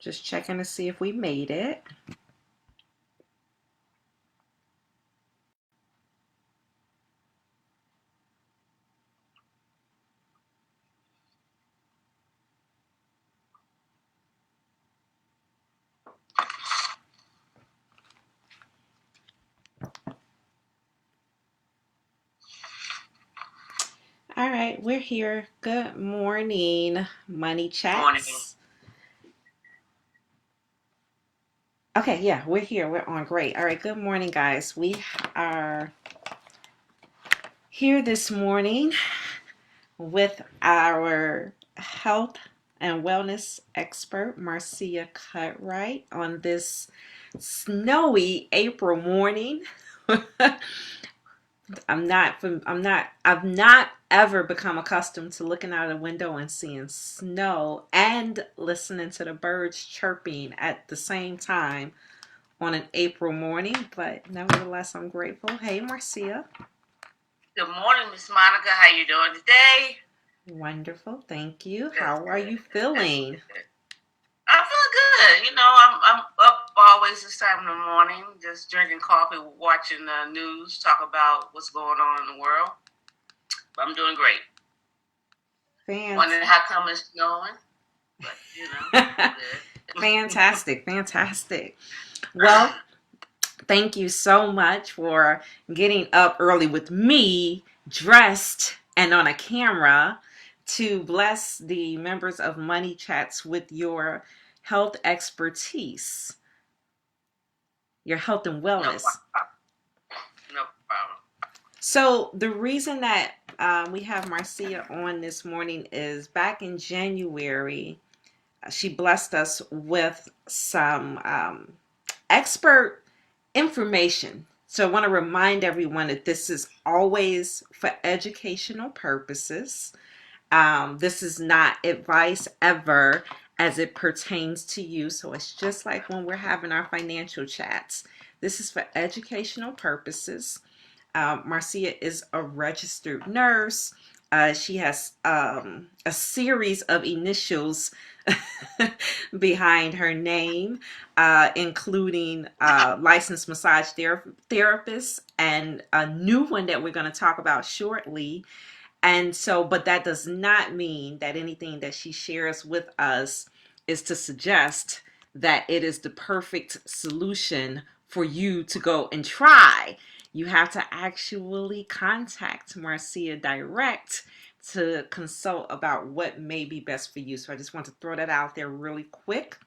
Just checking to see if we made it. All right, we're here. Good morning, Money Morning. Chats. Okay, yeah, we're here. We're on. Great. All right, good morning, guys. We are here this morning with our health and wellness expert, Marcia Cutright, on this snowy April morning. I've not ever become accustomed to looking out a window and seeing snow and listening to the birds chirping at the same time on an April morning, but nevertheless, I'm grateful. Hey, Marcia. Good morning, Miss Monica. How you doing today? Wonderful, thank you. That's How are good. you That's feeling? good. I'm feeling good. I'm up always this time in the morning, just drinking coffee, watching the news, talk about what's going on in the world. But I'm doing great. Fantastic. Wondering how come it's snowing, but I'm good. Fantastic, fantastic. Well, thank you so much for getting up early with me, dressed and on a camera, to bless the members of Money Chats with your health expertise, your health and No wellness. problem. No problem. So, the reason that we have Marcia on this morning is back in January, she blessed us with some expert information. So I want to remind everyone that this is always for educational purposes. This is not advice ever as it pertains to you. So it's just like when we're having our financial chats. This is for educational purposes. Marcia is a registered nurse. She has a series of initials behind her name, including licensed massage therapist and a new one that we're going to talk about shortly. And so, but that does not mean that anything that she shares with us is to suggest that it is the perfect solution for you to go and try. You have to actually contact Marcia direct to consult about what may be best for you. So I just want to throw that out there really quick.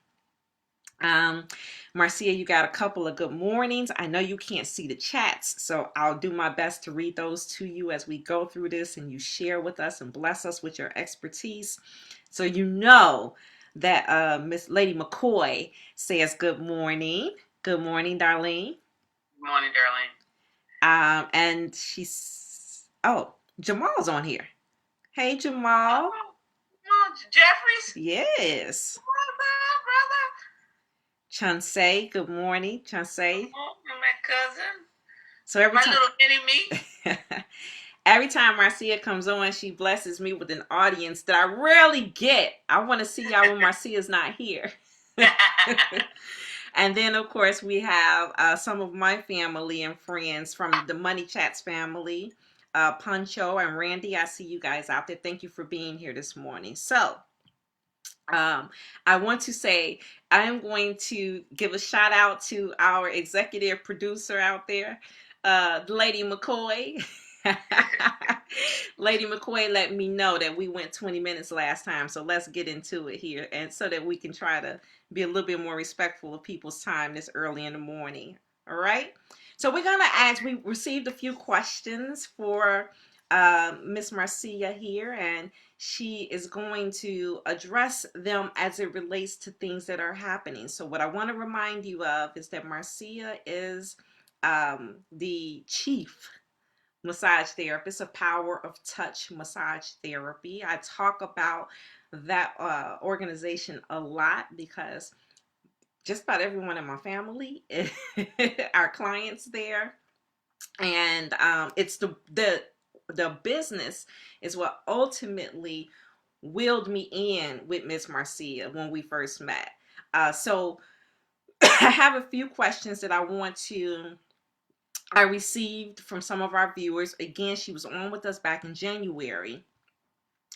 Marcia, you got a couple of good mornings. I know you can't see the chats, so I'll do my best to read those to you as we go through this and you share with us and bless us with your expertise. So you know that Miss Lady McCoy says good morning. Good morning, Darlene. Good morning, darling. And Jamal's on here. Hey, Jamal. Jeffries. Yes. Brother. Chansey, good morning, Chansey. Oh, my cousin. So every My time little mini me. every time Marcia comes on, she blesses me with an audience that I rarely get. I want to see y'all when Marcia's not here. And then, of course, we have some of my family and friends from the Money Chats family. Pancho and Randy, I see you guys out there. Thank you for being here this morning. So, I want to say I'm going to give a shout out to our executive producer out there, Lady McCoy. Lady McCoy let me know that we went 20 minutes last time, so let's get into it here, and so that we can try to be a little bit more respectful of people's time this early in the morning. All right. So we're gonna ask. We received a few questions for Miss Marcia here, and she is going to address them as it relates to things that are happening. So what I want to remind you of is that Marcia is the chief massage therapist of Power of Touch Massage Therapy. I talk about that organization a lot because just about everyone in my family are clients there, and it's the business is what ultimately wheeled me in with Miss Marcia when we first met. So I have a few questions that I received from some of our viewers. Again, she was on with us back in January.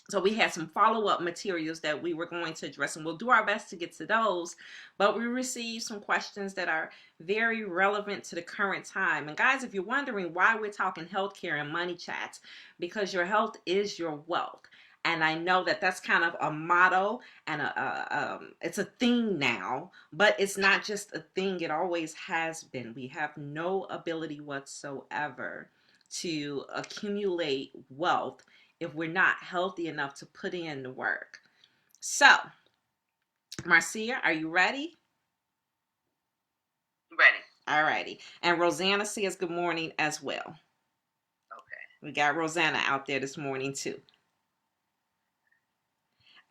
So we had some follow-up materials that we were going to address, and we'll do our best to get to those. But we received some questions that are very relevant to the current time. And guys, if you're wondering why we're talking healthcare and money chats, because your health is your wealth. And I know that that's kind of a motto and it's a thing now, but it's not just a thing. It always has been. We have no ability whatsoever to accumulate wealth if we're not healthy enough to put in the work. So, Marcia, are you ready? Ready. All righty. And Rosanna says good morning as well. Okay. We got Rosanna out there this morning too.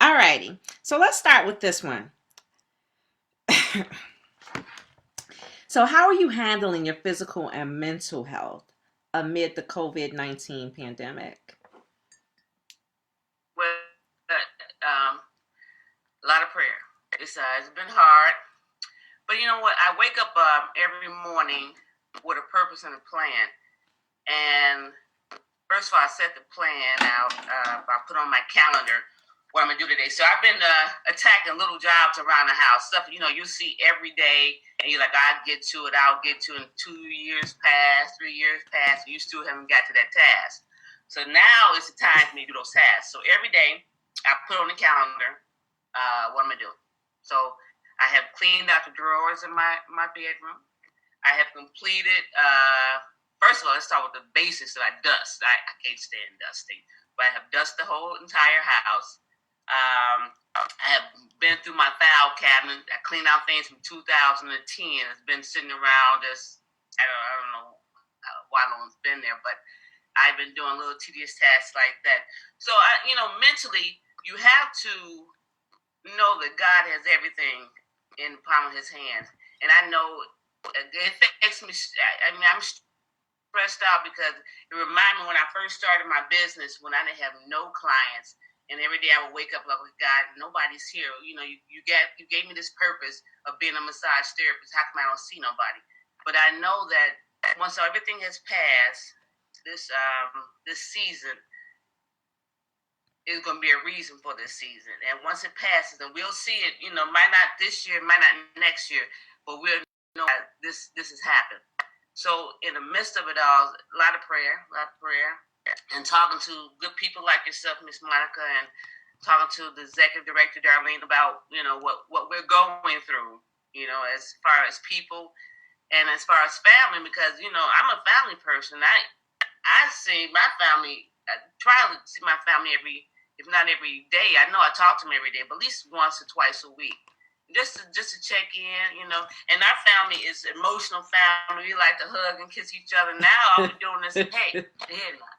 All righty. So let's start with this one. So, how are you handling your physical and mental health amid the COVID-19 pandemic? Well, a lot of prayer. It's been hard, but you know what? I wake up every morning with a purpose and a plan. And first of all, I set the plan out. I put on my calendar what I'm gonna do today. So I've been attacking little jobs around the house, stuff you see every day, and you're like, I'll get to it. I'll get to it. And 2 years pass, 3 years pass, and you still haven't got to that task. So now is the time for me to do those tasks. So every day I put on the calendar what I'm gonna do. So I have cleaned out the drawers in my bedroom. I have completed. First of all, let's start with the basics that I dust. I can't stand dusting, but I have dusted the whole entire house. I have been through my file cabinet. I cleaned out things from 2010. It's been sitting around this. I don't know why long it's been there, but I've been doing little tedious tasks like that. So mentally, you have to know that God has everything in the palm of His hands, and I know it affects me. I'm stressed out because it reminded me when I first started my business, when I didn't have no clients, and every day I would wake up like, God, nobody's here. You gave me this purpose of being a massage therapist. How come I don't see nobody? But I know that once everything has passed, this season is going to be a reason for this season. And once it passes, and we'll see it. Might not this year, might not next year, but we'll know that this has happened. So in the midst of it all, a lot of prayer, and talking to good people like yourself, Miss Monica, and talking to the executive director, Darlene, about what we're going through, as far as people and as far as family, because I'm a family person. I see my family. I try to see my family if not every day. I know I talk to them every day, but at least once or twice a week. Just to check in, and our family is emotional family. We like to hug and kiss each other. Now all we're doing is, hey, the headline.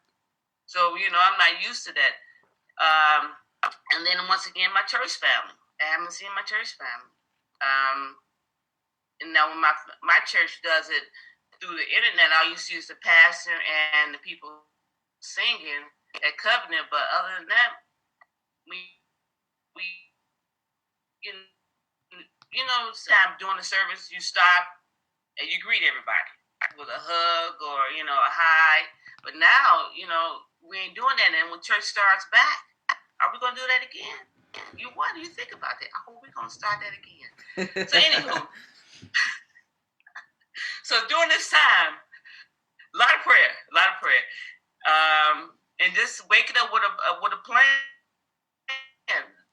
So, I'm not used to that. And then once again, my church family. I haven't seen my church family. And now when my church does it through the internet, all you see is the pastor and the people singing at Covenant. But other than that, we I'm doing the service, you stop and you greet everybody with a hug or, a hi. But now, we ain't doing that. And when church starts back, are we going to do that again? What do you think about that? I hope we're going to start that again. So anywho, so during this time, a lot of prayer. And just waking up with a plan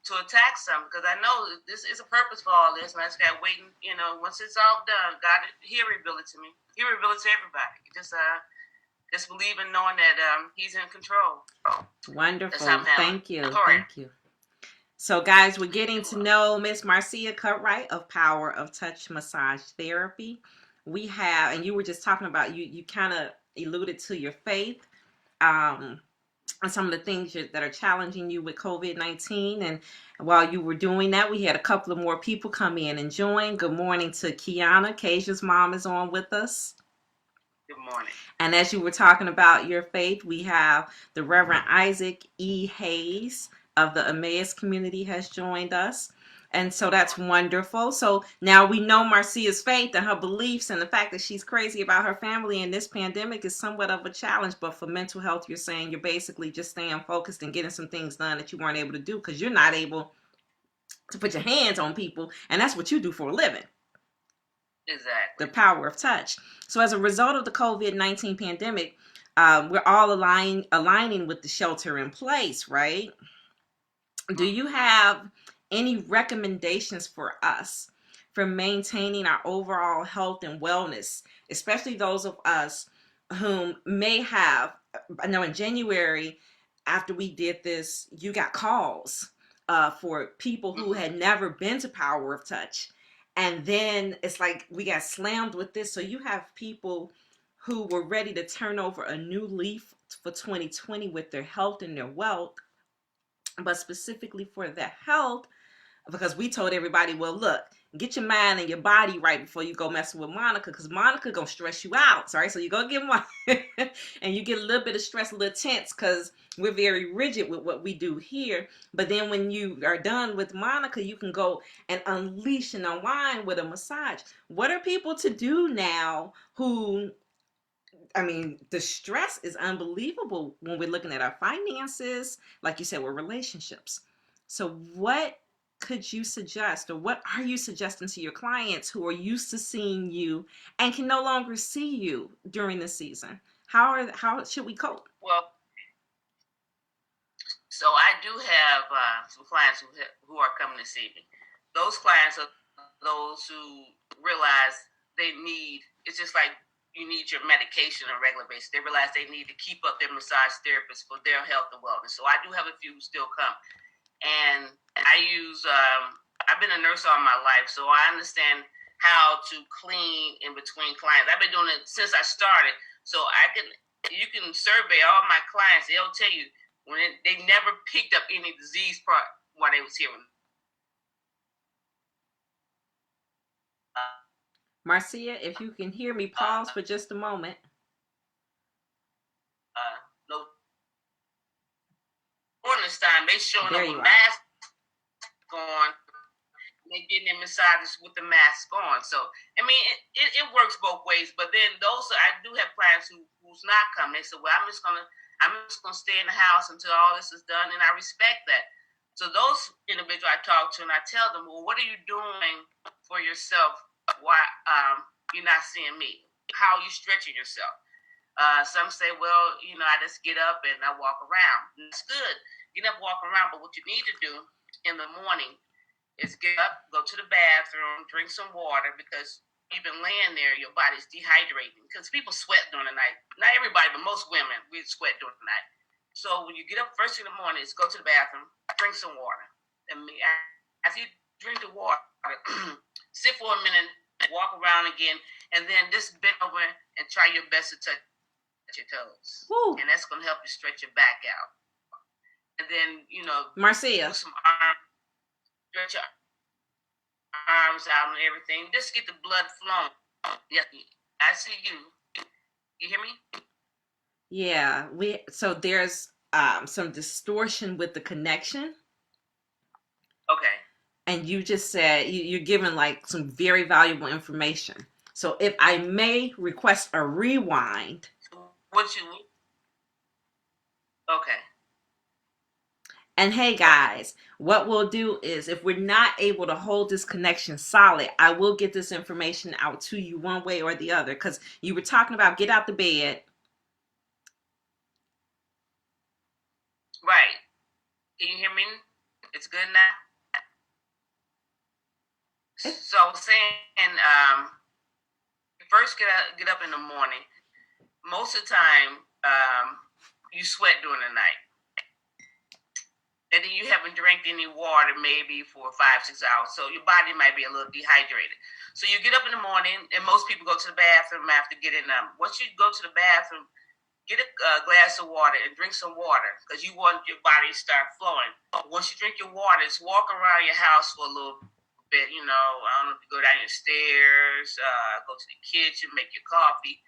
to attack something, because I know this is a purpose for all this, and I just got waiting. Once it's all done, God, He'll reveal it to me. He'll reveal it to everybody. Just believe in knowing that He's in control. Wonderful. Thank you. Thank you. So, guys, we're getting to know Miss Marcia Cutright of Power of Touch Massage Therapy. We have, and you were just talking about, you kind of alluded to your faith. And some of the things that are challenging you with COVID-19. And while you were doing that, we had a couple of more people come in and join. Good morning to Kiana. Kasia's mom is on with us. Good morning. And as you were talking about your faith, we have the Reverend Isaac E. Hayes of the Emmaus community has joined us. And so that's wonderful. So now we know Marcia's faith and her beliefs, and the fact that she's crazy about her family and this pandemic is somewhat of a challenge. But for mental health, you're saying you're basically just staying focused and getting some things done that you weren't able to do because you're not able to put your hands on people. And that's what you do for a living. Exactly. The power of touch. So as a result of the COVID-19 pandemic, we're all aligning with the shelter in place, right? Do you have any recommendations for us for maintaining our overall health and wellness, especially those of us whom may have, I know in January, after we did this, you got calls for people who had never been to Power of Touch. And then it's like we got slammed with this. So you have people who were ready to turn over a new leaf for 2020 with their health and their wealth, but specifically for their health, because we told everybody, well, look, get your mind and your body right before you go messing with Monica, because Monica gonna stress you out. Sorry, so you go get one, and you get a little bit of stress, a little tense, because we're very rigid with what we do here. But then when you are done with Monica, you can go and unleash and unwind with a massage. What are people to do now who, I mean, the stress is unbelievable when we're looking at our finances, like you said, with relationships. So, what could you suggest, or what are you suggesting to your clients who are used to seeing you and can no longer see you during the season? How should we cope? Well, so I do have some clients who are coming to see me. Those clients are those who realize they need. It's just like you need your medication on a regular basis. They realize they need to keep up their massage therapist for their health and wellness. So I do have a few who still come, and I use. I've been a nurse all my life, so I understand how to clean in between clients. I've been doing it since I started, so you can survey all my clients. They'll tell you they never picked up any disease part while they was here. Marcia, if you can hear me, pause for just a moment. No, during this time, they showing There up you with are. masks on. They getting their massages with the mask on. So I mean, it works both ways. But then I do have clients who's not coming. They say, well, I'm just gonna stay in the house until all this is done, and I respect that. So those individuals I talk to, and I tell them, well, what are you doing for yourself? Why you're not seeing me? How are you stretching yourself? Some say, well, I just get up and I walk around. And it's good. Get up, walk around. But what you need to do in the morning is get up, go to the bathroom, drink some water, because you've been laying there, your body's dehydrating. Because people sweat during the night. Not everybody, but most women, we sweat during the night. So when you get up first thing in the morning, is go to the bathroom, drink some water. And after you drink the water, sit for a minute, walk around again, and then just bend over and try your best to touch your toes. Woo. And that's going to help you stretch your back out. And then, Marcia, do some arm, stretch your arms out and everything. Just get the blood flowing. Yeah, I see you. You hear me? Yeah, so there's some distortion with the connection. Okay. And you just said you're giving like some very valuable information. So if I may request a rewind. Okay. And hey guys, what we'll do is if we're not able to hold this connection solid, I will get this information out to you one way or the other. Because you were talking about get out the bed. Right. Can you hear me? It's good now? So I was saying, first get up in the morning. Most of the time, you sweat during the night. And then you haven't drank any water maybe for 5-6 hours. So your body might be a little dehydrated. So you get up in the morning, and most people go to the bathroom after getting up. Once you go to the bathroom, get a glass of water and drink some water, because you want your body to start flowing. Once you drink your water, just walk around your house for a little bit. I don't know if you go down your stairs, go to the kitchen, make your coffee.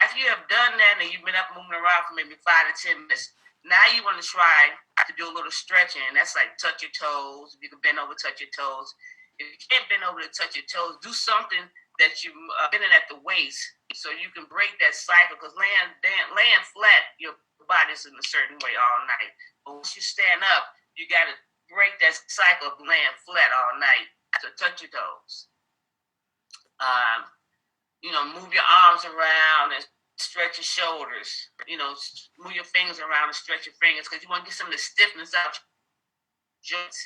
After you have done that and you've been up moving around for maybe 5 to 10 minutes, Now you want to try to do a little stretching, and that's like touch your toes. If you can bend over, touch your toes. If you can't bend over to touch your toes, do something that you bending at the waist, so you can break that cycle. Because laying flat, your body's in a certain way all night. But once you stand up, you got to break that cycle of laying flat all night. So touch your toes. Move your arms around and stretch your shoulders. Move your fingers around and stretch your fingers because you want to get some of the stiffness out your joints.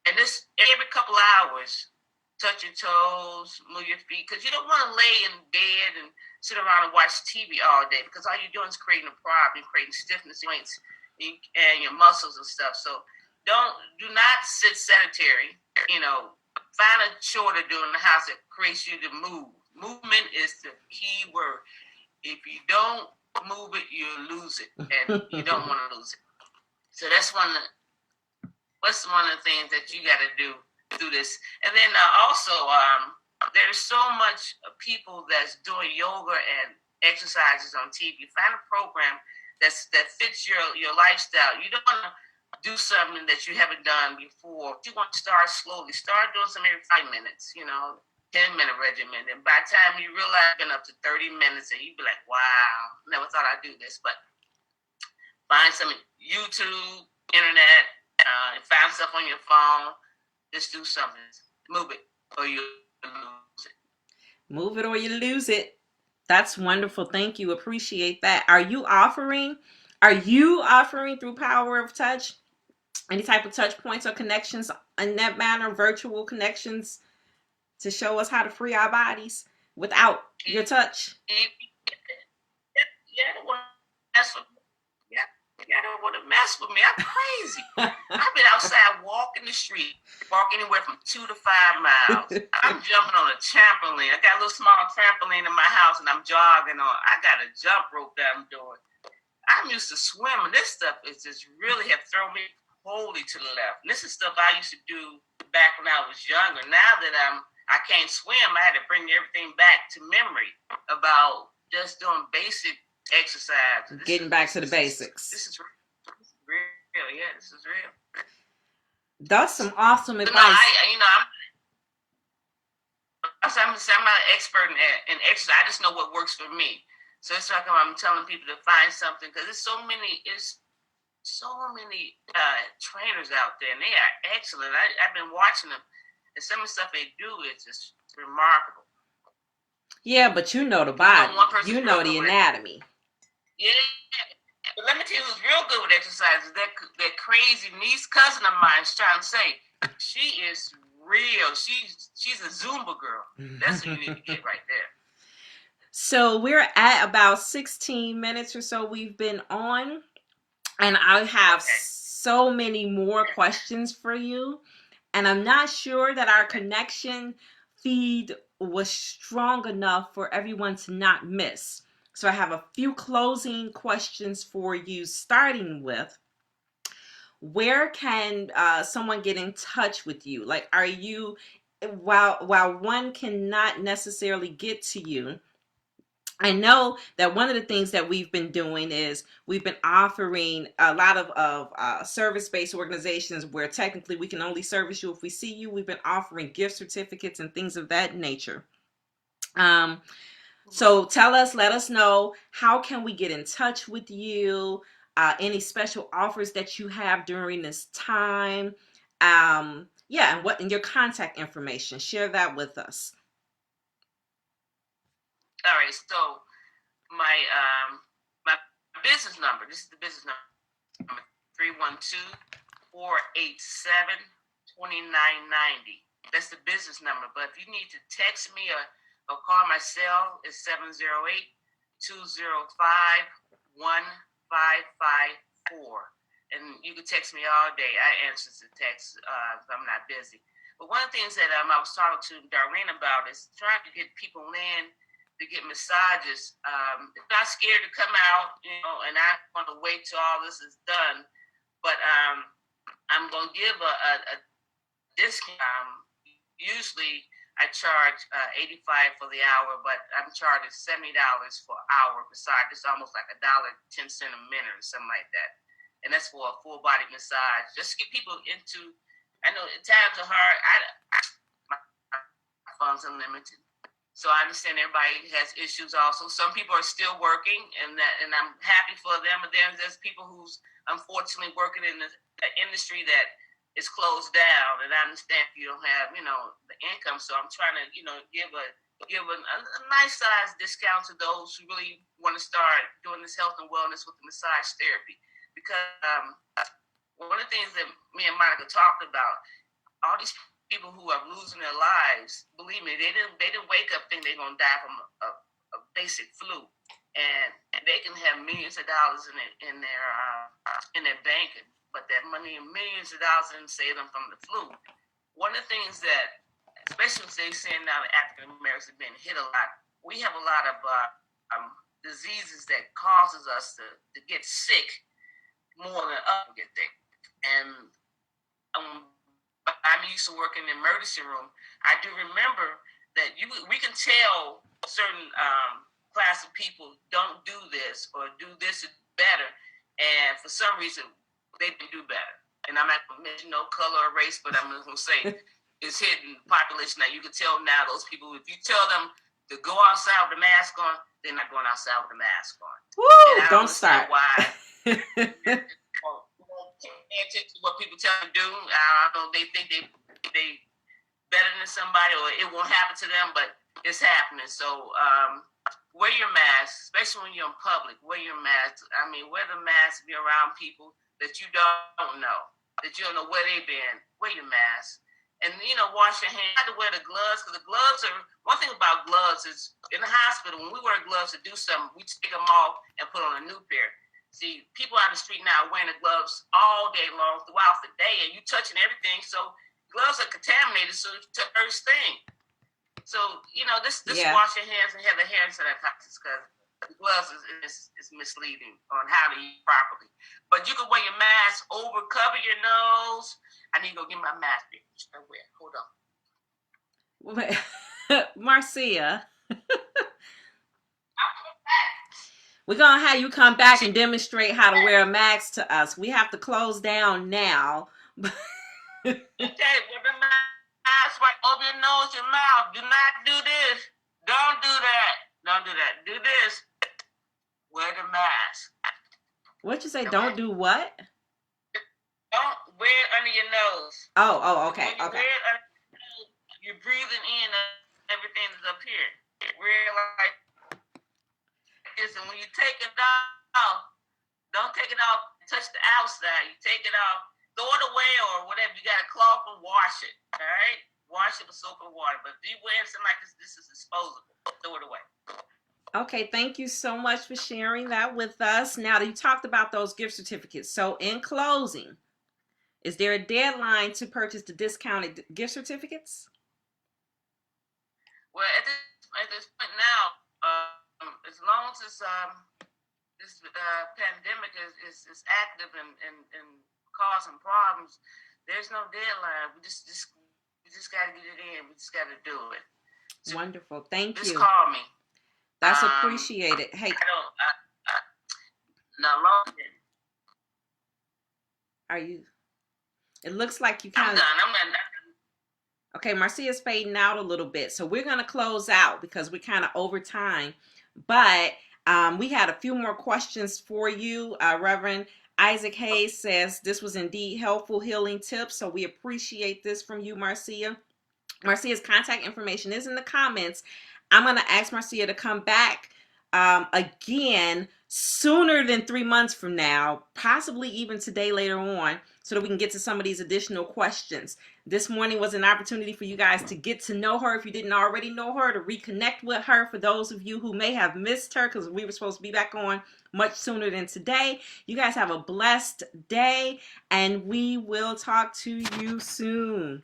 And this every couple hours, touch your toes, move your feet, because you don't want to lay in bed and sit around and watch TV all day, because all you're doing is creating a problem, creating stiffness in joints and your muscles and stuff. So do not sit sedentary. Find a chore to do in the house that creates you to move. Movement is the key word. If you don't move it, you lose it, and you don't want to lose it. So that's one of the things that you got to do this. And then also, there's so much people that's doing yoga and exercises on TV. Find a program that fits your lifestyle. You don't want to do something that you haven't done before. You want to start slowly. Start doing some every 5 minutes, 10-minute regimen. And by the time you realize you've been up to 30 minutes, and you be like, wow, never thought I'd do this. But find some YouTube, internet, find stuff on your phone. Just do something. Move it or you lose it. Move it or you lose it. That's wonderful. Thank you. Appreciate that. Are you offering through Power of Touch any type of touch points or connections in that manner, virtual connections to show us how to free our bodies without your touch? You don't want to mess with me. I'm crazy. I've been outside walking the street, walk anywhere from 2 to 5 miles. I'm jumping on a trampoline. I got a little small trampoline in my house, and I'm jogging on. I got a jump rope that I'm doing. I'm used to swimming. This stuff is just really have thrown me wholly to the left. This is stuff I used to do back when I was younger. Now that I can't swim, I had to bring everything back to memory about just doing basic exercise. Getting back to the basics. This is real. Yeah, this is real. That's some awesome advice. I'm not an expert in exercise. I just know what works for me. So it's like I'm telling people to find something, because there's so many trainers out there, and they are excellent. I've been watching them, and some of the stuff they do is just remarkable. Yeah, but you know the body. You know the anatomy. Yeah. But let me tell you who's real good with exercises. That crazy niece cousin of mine is trying to say. She is real. She's a Zumba girl. That's who you need to get right there. So we're at about 16 minutes or so we've been on. And I have so many more questions for you. And I'm not sure that our connection feed was strong enough for everyone to not miss. So I have a few closing questions for you, starting with, where can someone get in touch with you? Like, are you, while one cannot necessarily get to you, I know that one of the things that we've been doing is we've been offering a lot of service-based organizations where technically we can only service you if we see you. We've been offering gift certificates and things of that nature. So let us know, how can we get in touch with you? Any special offers that you have during this time? And your contact information. Share that with us. All right, so my business number, this is the business number, 312-487-2990. That's the business number. But if you need to text me or call my cell, it's 708-205-1554. And you can text me all day. I answer the text if I'm not busy. But one of the things that I was talking to Darlene about is trying to get people in to get massages. They're not scared to come out, and I want to wait till all this is done. But I'm going to give a discount. Usually I charge $85 for the hour, but I'm charging $70 for an hour. Besides, it's almost like $1.10 a minute or something like that, and that's for a full body massage. Just to get people into. I know times are hard. My funds are limited, so I understand everybody has issues. Also, some people are still working, and I'm happy for them. But then there's people who's unfortunately working in the industry that is closed down, and I understand if you don't have, the income. So I'm trying to, give a nice size discount to those who really want to start doing this health and wellness with the massage therapy. Because one of the things that me and Monica talked about, all these people who are losing their lives, believe me, they didn't wake up thinking they're gonna die from a basic flu, and they can have millions of dollars in their bank. But that money, millions of dollars, didn't save them from the flu. One of the things that, especially since they're saying now that African Americans have been hit a lot, we have a lot of diseases that causes us to get sick more than others get sick. And I'm used to working in the emergency room. I do remember that we can tell certain class of people don't do this or do this better, and for some reason they can do better. And I'm not going to mention no color or race, but I'm just going to say it's hidden population. Now you can tell now those people, if you tell them to go outside with a mask on, they're not going outside with a mask on. Woo! Don't start. Why? Pay attention to what people tell them to do. I don't know, they think they better than somebody, or it won't happen to them, but it's happening. So wear your mask, especially when you're in public. Wear your mask. I mean, wear the mask, be around people that you don't know, that you don't know where they've been. Wear your mask. And, wash your hands. You have to wear the gloves, because the gloves are, one thing about gloves is, in the hospital, when we wear gloves to do something, we take them off and put on a new pair. See, people on the street now are wearing the gloves all day long, throughout the day, and you touching everything, so gloves are contaminated, so it's the first thing. So, this wash your hands and have the hand sanitizer, because the gloves is misleading on how to eat properly. But you can wear your mask over, cover your nose. I need to go get my mask. Hold on. Marcia. We're going to have you come back and demonstrate how to wear a mask to us. We have to close down now. Okay, wear the mask right over your nose, your mouth. Do not do this. Don't do that. Don't do that. Do this. Wear the mask. What'd you say? Okay. Don't do what? Don't wear it under your nose. Oh, okay. When you wear it under your nose, you're breathing in everything that's up here. Wear it like this, and when you take it off, don't take it off and touch the outside. You take it off, throw it away or whatever. You got a cloth and wash it. All right? Wash it with soap and water. But if you wear something like this is disposable. Throw it away. Okay, thank you so much for sharing that with us. Now that you talked about those gift certificates, so in closing, is there a deadline to purchase the discounted gift certificates? Well, at this point now, as long as this pandemic is active and causing problems, there's no deadline. We just got to get it in. We just got to do it. So wonderful. Thank you. Just call me. That's appreciated. Hey. Are you? It looks like you kind of. I'm done. Okay, Marcia's fading out a little bit, so we're gonna close out because we're kind of over time. But we had a few more questions for you. Reverend Isaac Hayes says this was indeed helpful healing tips, so we appreciate this from you, Marcia. Marcia's contact information is in the comments. I'm going to ask Marcia to come back again sooner than 3 months from now, possibly even today later on, so that we can get to some of these additional questions. This morning was an opportunity for you guys to get to know her if you didn't already know her, to reconnect with her for those of you who may have missed her because we were supposed to be back on much sooner than today. You guys have a blessed day, and we will talk to you soon.